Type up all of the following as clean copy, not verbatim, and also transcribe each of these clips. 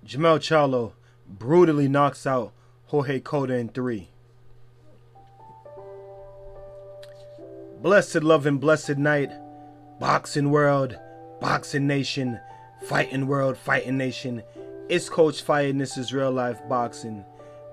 JERMELL CHARLO brutally knocks out Jorge Cota in 3. Blessed love and blessed night, boxing world, boxing nation, fighting world, fighting nation. It's Coach Fire and this is real life boxing.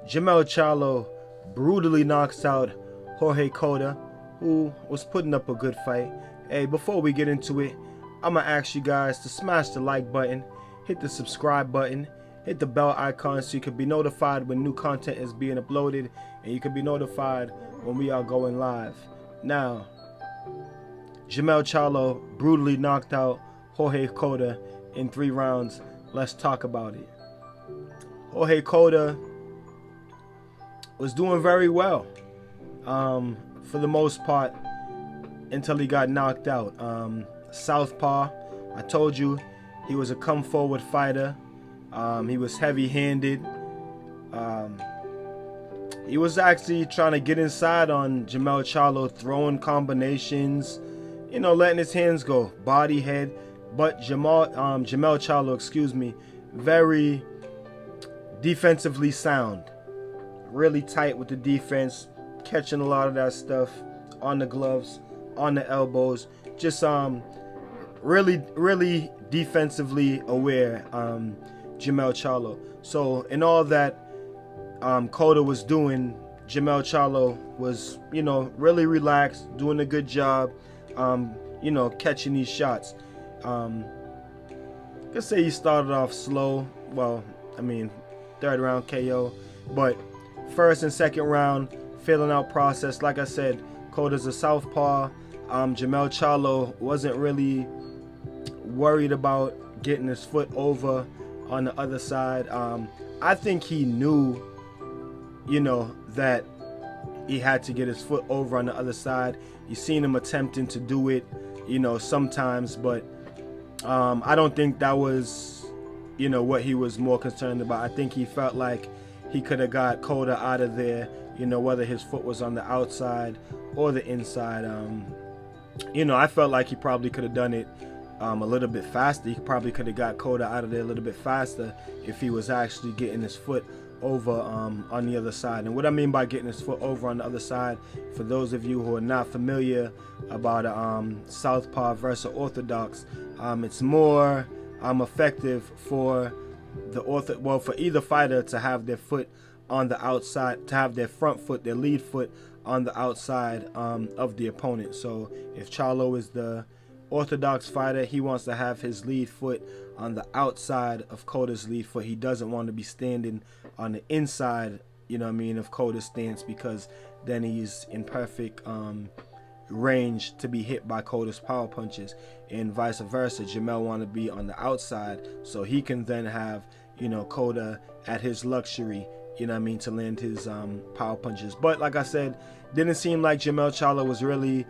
JERMELL CHARLO brutally knocks out Jorge Cota, who was putting up a good fight. Hey, before we get into it, I'm gonna ask you guys to smash the like button, hit the subscribe button, hit the bell icon so you can be notified when new content is being uploaded, and you can be notified when we are going live. Now, JERMELL CHARLO brutally knocked out Jorge Cota in 3 rounds. Let's talk about it. Jorge Cota was doing very well for the most part until he got knocked out. Southpaw, I told you, he was a come forward fighter. He was heavy-handed. He was actually trying to get inside on JERMELL CHARLO, throwing combinations, letting his hands go, body, head. But JERMELL CHARLO, very defensively sound, really tight with the defense, catching a lot of that stuff on the gloves, on the elbows, just really defensively aware, JERMELL CHARLO. So in all that Cota was doing, JERMELL CHARLO was, really relaxed, doing a good job, catching these shots. Could say he started off slow. Well, third round KO, but first and second round filling out process. Like I said, Cota's a southpaw. JERMELL CHARLO wasn't really worried about getting his foot over on the other side. I think he knew, that he had to get his foot over on the other side. You seen him attempting to do it, sometimes, but I don't think that was, what he was more concerned about. I think he felt like he could have got Cota out of there, whether his foot was on the outside or the inside. I felt like he probably could have done it a little bit faster. He probably could have got Cota out of there a little bit faster if he was actually getting his foot over on the other side. And what I mean by getting his foot over on the other side, for those of you who are not familiar about southpaw versus orthodox, it's more effective for for either fighter to have their foot on the outside, to have their front foot, their lead foot on the outside of the opponent. So if Charlo is the orthodox fighter, he wants to have his lead foot on the outside of Cota's lead foot. He doesn't want to be standing on the inside, of Cota's stance, because then he's in perfect range to be hit by Cota's power punches, and vice versa. JERMELL want to be on the outside so he can then have, Cota at his luxury, to land his power punches. But like I said, didn't seem like JERMELL CHARLO was really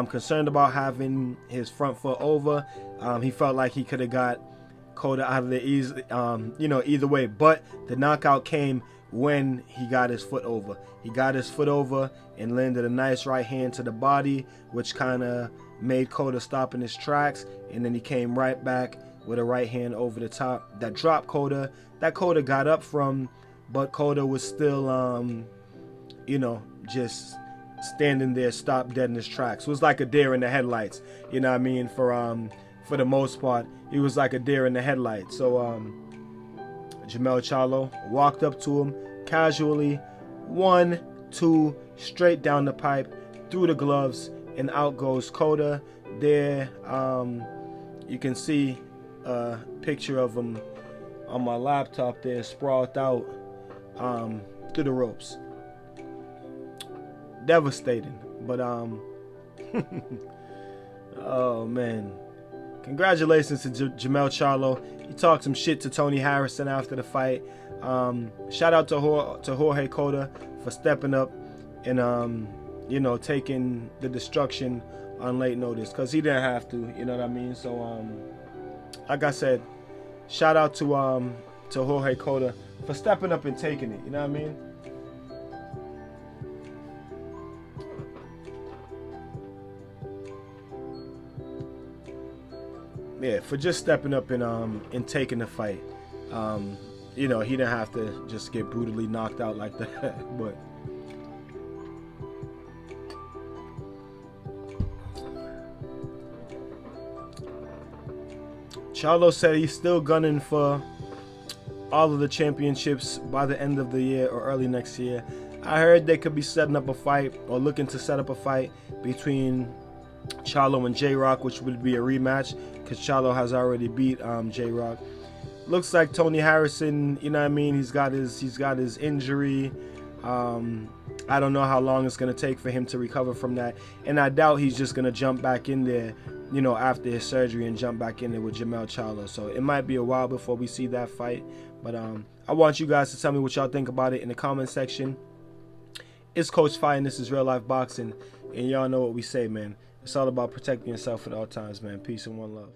concerned about having his front foot over. He felt like he could have got Cota out of there easily, either way. But the knockout came when he got his foot over. He got his foot over and landed a nice right hand to the body, which kind of made Cota stop in his tracks. And then he came right back with a right hand over the top that dropped Cota. That Cota got up from, but Cota was still, just standing there, stopped dead in his tracks. It was like a deer in the headlights, for the most part. He was like a deer in the headlights. So JERMELL CHARLO walked up to him casually, 1, 2, straight down the pipe, through the gloves, and out goes Cota. There, you can see a picture of him on my laptop there, sprawled out through the ropes. Devastating, but oh man, congratulations to JERMELL CHARLO. He talked some shit to Tony Harrison after the fight. Shout out to Jorge Cota for stepping up and taking the destruction on late notice, because he didn't have to, So like I said, shout out to Jorge Cota for stepping up and taking it, Yeah, for just stepping up and taking the fight. you know, he didn't have to just get brutally knocked out like that. But Charlo said he's still gunning for all of the championships by the end of the year or early next year. I heard they could be setting up a fight or looking to set up a fight between Charlo and J-Rock, which would be a rematch because Charlo has already beat J-Rock. Looks like Tony Harrison, you know what I mean, he's got his injury. I don't know how long it's going to take for him to recover from that, and I doubt he's just going to jump back in there, you know, after his surgery and jump back in there with JERMELL CHARLO. So it might be a while before we see that fight, but I want you guys to tell me what y'all think about it in the comment section. It's Coach Fire and this is Real Life Boxing, and y'all know what we say, man. It's all about protecting yourself at all times, man. Peace and one love.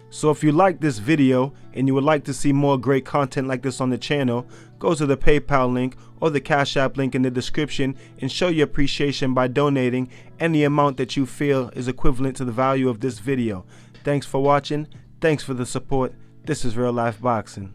So if you like this video and you would like to see more great content like this on the channel, go to the PayPal link or the Cash App link in the description and show your appreciation by donating any amount that you feel is equivalent to the value of this video. Thanks for watching. Thanks for the support. This is Real Life Boxing.